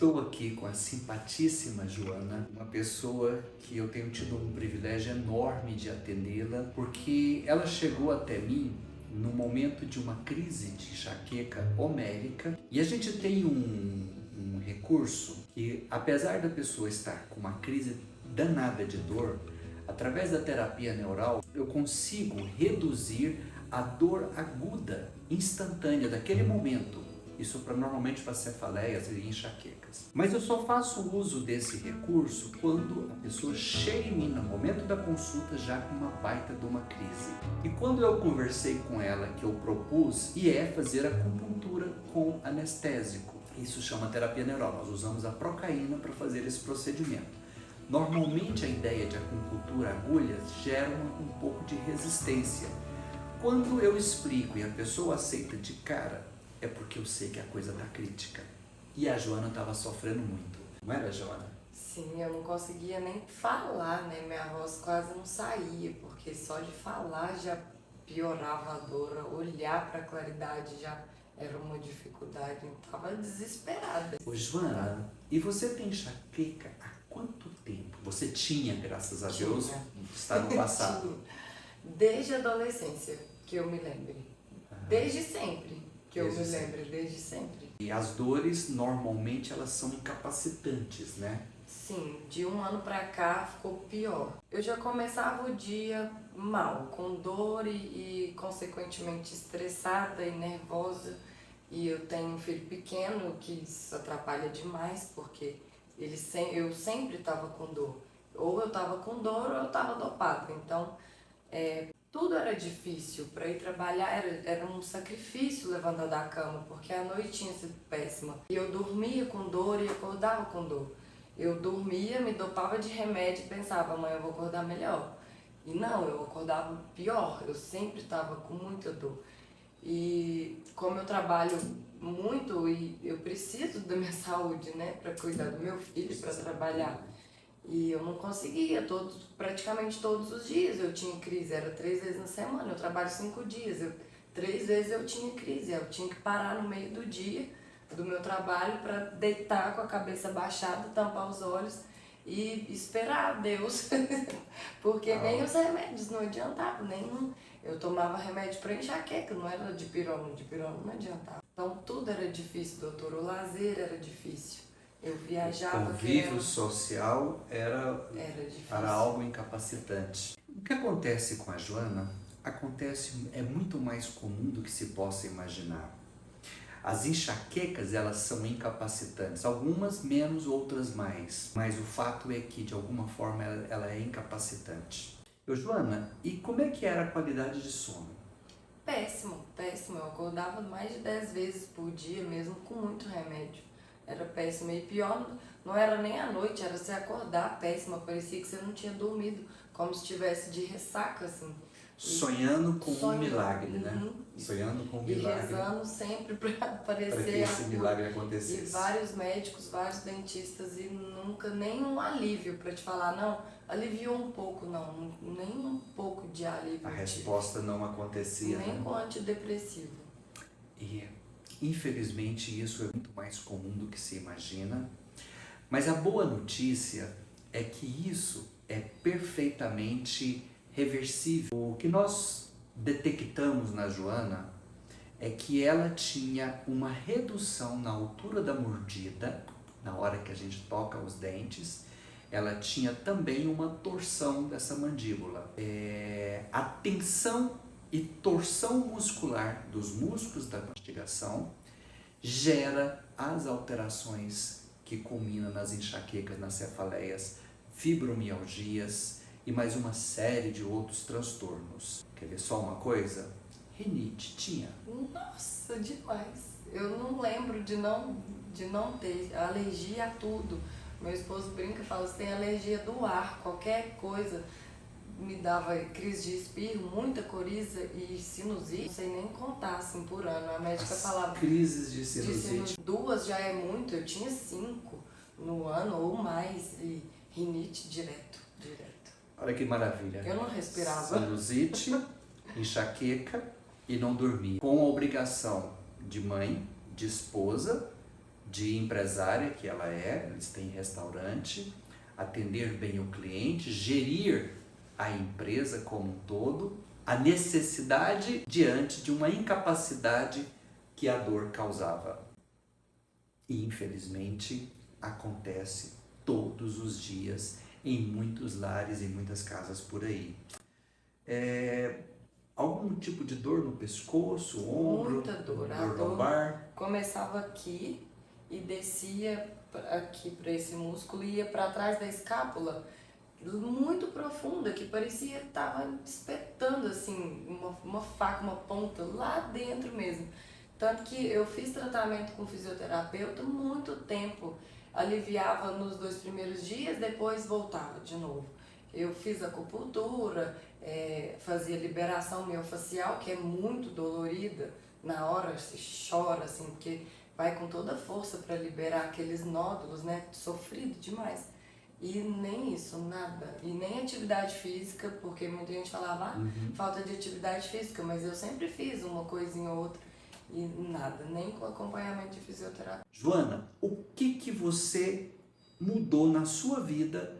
Estou aqui com a simpaticíssima Joana, uma pessoa que eu tenho tido um privilégio enorme de atendê-la, porque ela chegou até mim no momento de uma crise de enxaqueca homérica, e a gente tem um recurso que, apesar da pessoa estar com uma crise danada de dor, através da terapia neural eu consigo reduzir a dor aguda, instantânea daquele momento. Isso normalmente para cefaleias e enxaquecas. Mas eu só faço uso desse recurso quando a pessoa chega em mim no momento da consulta já com uma baita de uma crise. E quando eu conversei com ela, que eu propus, fazer acupuntura com anestésico. Isso chama terapia neural. Nós usamos a procaína para fazer esse procedimento. Normalmente a ideia de acupuntura agulhas gera um pouco de resistência. Quando eu explico e a pessoa aceita de cara, é porque eu sei que a coisa tá crítica. E a Joana estava sofrendo muito. Não era, Joana? Sim, eu não conseguia nem falar, né? Minha voz quase não saía, porque só de falar já piorava a dor. Olhar para a claridade já era uma dificuldade. Eu estava desesperada. Ô, Joana, e você tem enxaqueca há quanto tempo? Você tinha, graças a Deus, está no passado. Desde a adolescência, que eu me lembre. Desde sempre. Que eu me lembro, desde sempre. E as dores, normalmente, elas são incapacitantes, né? Sim, de um ano pra cá ficou pior. Eu já começava o dia mal, com dor e consequentemente estressada e nervosa. E eu tenho um filho pequeno que isso atrapalha demais, porque eu sempre estava com dor. Ou eu estava com dor ou eu estava dopada. Então, tudo era difícil. Para ir trabalhar era um sacrifício levantar da cama, porque a noite tinha sido péssima. E eu dormia com dor e acordava com dor. Eu dormia, me dopava de remédio e pensava, amanhã eu vou acordar melhor. E não, eu acordava pior, eu sempre estava com muita dor. E como eu trabalho muito e eu preciso da minha saúde, né, para cuidar do meu filho, para trabalhar. E eu não conseguia, praticamente todos os dias eu tinha crise, era 3 vezes na semana, eu trabalho 5 dias, 3 vezes eu tinha crise, eu tinha que parar no meio do dia do meu trabalho para deitar com a cabeça baixada, tampar os olhos e esperar Deus, porque nem os remédios não adiantavam, eu tomava remédio para enxaqueca, não era de pirona não adiantava. Então tudo era difícil, doutor, o lazer era difícil. Eu viajava. O convívio social era difícil. algo incapacitante. O que acontece com a Joana é muito mais comum do que se possa imaginar. As enxaquecas, elas são incapacitantes, algumas menos, outras mais. Mas o fato é que, de alguma forma, ela é incapacitante. Joana, e como é que era a qualidade de sono? Péssimo, péssimo. Eu acordava mais de 10 vezes por dia, mesmo com muito remédio. Era péssimo. E pior, não era nem a noite, era você acordar péssima. Parecia que você não tinha dormido, como se estivesse de ressaca, assim. Sonhando com um milagre, né? Sonhando com um milagre. E rezando sempre para aparecer. Para que esse milagre acontecesse. E vários médicos, vários dentistas, e nunca nem um alívio para te falar, não, aliviou um pouco, não, nem um pouco de alívio. A resposta não acontecia, nem né? com antidepressivo. E infelizmente isso é muito mais comum do que se imagina. Mas a boa notícia é que isso é perfeitamente reversível. O que nós detectamos na Joana é que ela tinha uma redução na altura da mordida, na hora que a gente toca os dentes. Ela tinha também uma torção dessa mandíbula. A tensão e torção muscular dos músculos da mastigação gera as alterações que culminam nas enxaquecas, nas cefaleias, fibromialgias e mais uma série de outros transtornos. Quer ver só uma coisa? Rinite tinha. Nossa, demais. Eu não lembro de não ter alergia a tudo. Meu esposo brinca e fala, você tem alergia do ar, qualquer coisa me dava crise de espirro, muita coriza e sinusite, não sei nem contar assim por ano. A médica falava crises de sinusite. 2 já é muito, eu tinha 5 no ano ou mais, e rinite direto. Olha que maravilha. Eu não respirava. Sinusite, enxaqueca e não dormia. Com a obrigação de mãe, de esposa, de empresária que ela é, eles têm restaurante, atender bem o cliente, gerir a empresa como um todo, a necessidade diante de uma incapacidade que a dor causava. E infelizmente acontece todos os dias em muitos lares e muitas casas por aí. Algum tipo de dor no pescoço, ombro, Muita dor. A dor dor lombar? começava aqui e descia aqui para esse músculo e ia para trás da escápula, muito profunda, que parecia que estava espetando assim uma faca, uma ponta lá dentro mesmo. Tanto que eu fiz tratamento com fisioterapeuta muito tempo, aliviava nos 2 primeiros dias, depois voltava de novo. Eu fiz acupuntura, fazia liberação miofascial, que é muito dolorida, na hora você chora assim, porque vai com toda a força para liberar aqueles nódulos, né? Sofrido demais. E nem isso, nada. E nem atividade física, porque muita gente falava, falta de atividade física, mas eu sempre fiz uma coisinha ou outra. E nada, nem com acompanhamento de fisioterapia. Joana, o que você mudou na sua vida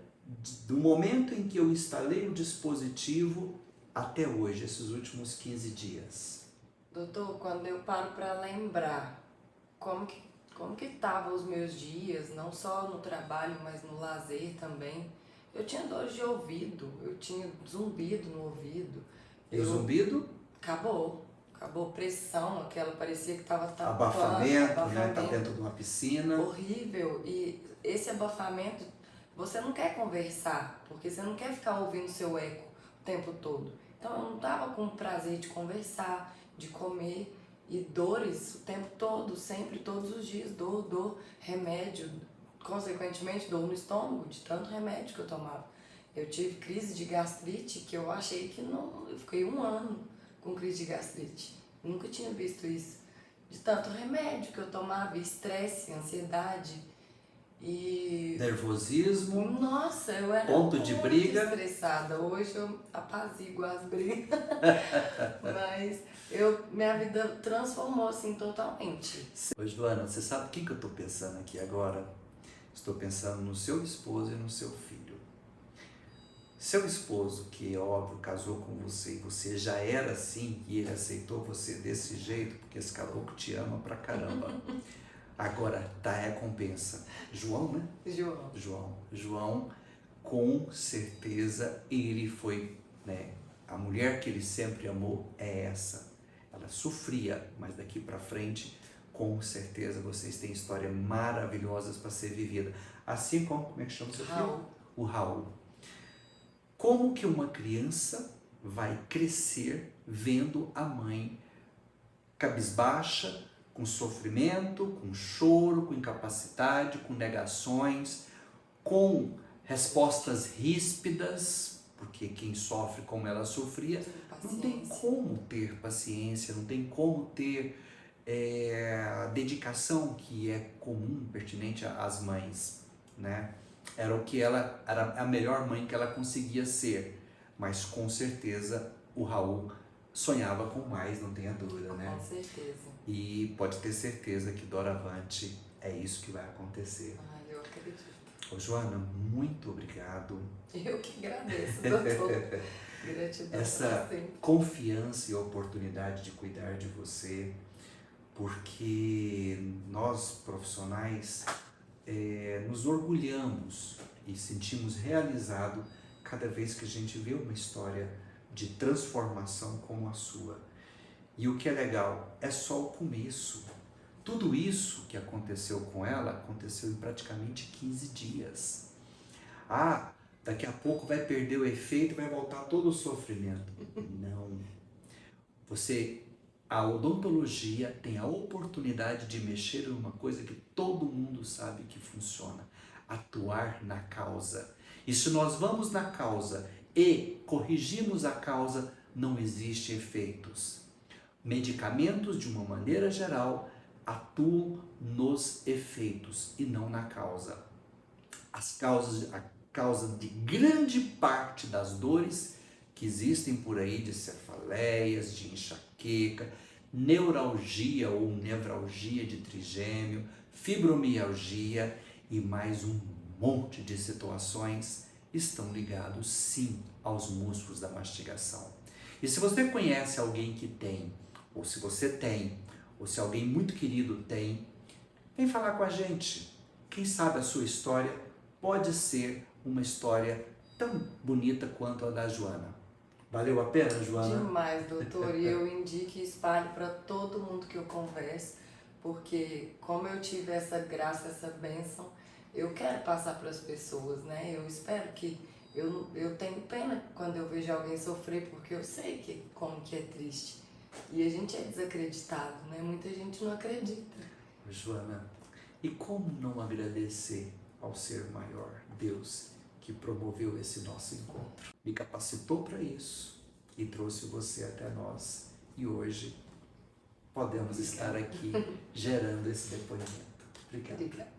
do momento em que eu instalei o dispositivo até hoje, esses últimos 15 dias? Doutor, quando eu paro para lembrar como que estavam os meus dias, não só no trabalho, mas no lazer também, eu tinha dor de ouvido, eu tinha zumbido no ouvido. E o zumbido? Acabou pressão, aquela parecia que estava tapando. Abafamento, né? Tá dentro de uma piscina. Horrível. E esse abafamento, você não quer conversar, porque você não quer ficar ouvindo seu eco o tempo todo. Então eu não estava com prazer de conversar, de comer, e dores o tempo todo, sempre, todos os dias, dor, remédio, consequentemente dor no estômago, de tanto remédio que eu tomava. Eu tive crise de gastrite que eu achei que não, eu fiquei 1 ano com crise de gastrite. Nunca tinha visto isso. De tanto remédio que eu tomava, estresse, ansiedade e... nervosismo. Nossa, eu era ponto de briga. estressada. Hoje eu apazigo as brigas. Mas minha vida transformou assim totalmente. Ô, Joana, você sabe o que eu estou pensando aqui agora? Estou pensando no seu esposo e no seu filho. Seu esposo, que é óbvio, casou com você e você já era assim e ele aceitou você desse jeito, porque esse caboclo te ama pra caramba. Agora tá a recompensa. João, né? João, com certeza ele foi, né? A mulher que ele sempre amou é essa. Ela sofria, mas daqui pra frente, com certeza vocês têm histórias maravilhosas para ser vivida. Assim como é que chama seu filho? O Raul. Como que uma criança vai crescer vendo a mãe cabisbaixa, com sofrimento, com choro, com incapacidade, com negações, com respostas ríspidas, porque quem sofre como ela sofria, não tem como ter paciência, não tem como ter a dedicação que é comum, pertinente às mães, né? Era o que ela era a melhor mãe que ela conseguia ser, mas com certeza o Raul sonhava com mais, não tenha dúvida, né? Com certeza. E pode ter certeza que doravante é isso que vai acontecer. Eu acredito. Ô, Joana, muito obrigado. Eu que agradeço, doutor. Gratidão. Essa confiança e oportunidade de cuidar de você, porque nós profissionais nos orgulhamos e sentimos realizado cada vez que a gente vê uma história de transformação como a sua. E o que é legal, é só o começo. Tudo isso que aconteceu com ela, aconteceu em praticamente 15 dias. Daqui a pouco vai perder o efeito, vai voltar todo o sofrimento. Não. A odontologia tem a oportunidade de mexer em uma coisa que todo mundo sabe que funciona. Atuar na causa. E se nós vamos na causa e corrigimos a causa, não existe efeitos. Medicamentos, de uma maneira geral, atuam nos efeitos e não na causa. A causa de grande parte das dores que existem por aí, de cefaleias, de enxaqueca, neuralgia ou nevralgia de trigêmeo, fibromialgia e mais um monte de situações estão ligados sim aos músculos da mastigação. E se você conhece alguém que tem, ou se você tem, ou se alguém muito querido tem, vem falar com a gente. Quem sabe a sua história pode ser uma história tão bonita quanto a da Joana. Valeu a pena, Joana? Demais, doutor. E eu indico e espalho para todo mundo que eu converso, porque como eu tive essa graça, essa bênção, eu quero passar para as pessoas, né? Eu espero que... Eu tenho pena quando eu vejo alguém sofrer, porque eu sei como que é triste. E a gente é desacreditado, né? Muita gente não acredita. Joana, e como não agradecer ao Ser Maior, Deus, que promoveu esse nosso encontro? Me capacitou para isso e trouxe você até nós. E hoje podemos estar aqui gerando esse depoimento. Obrigado. Obrigada.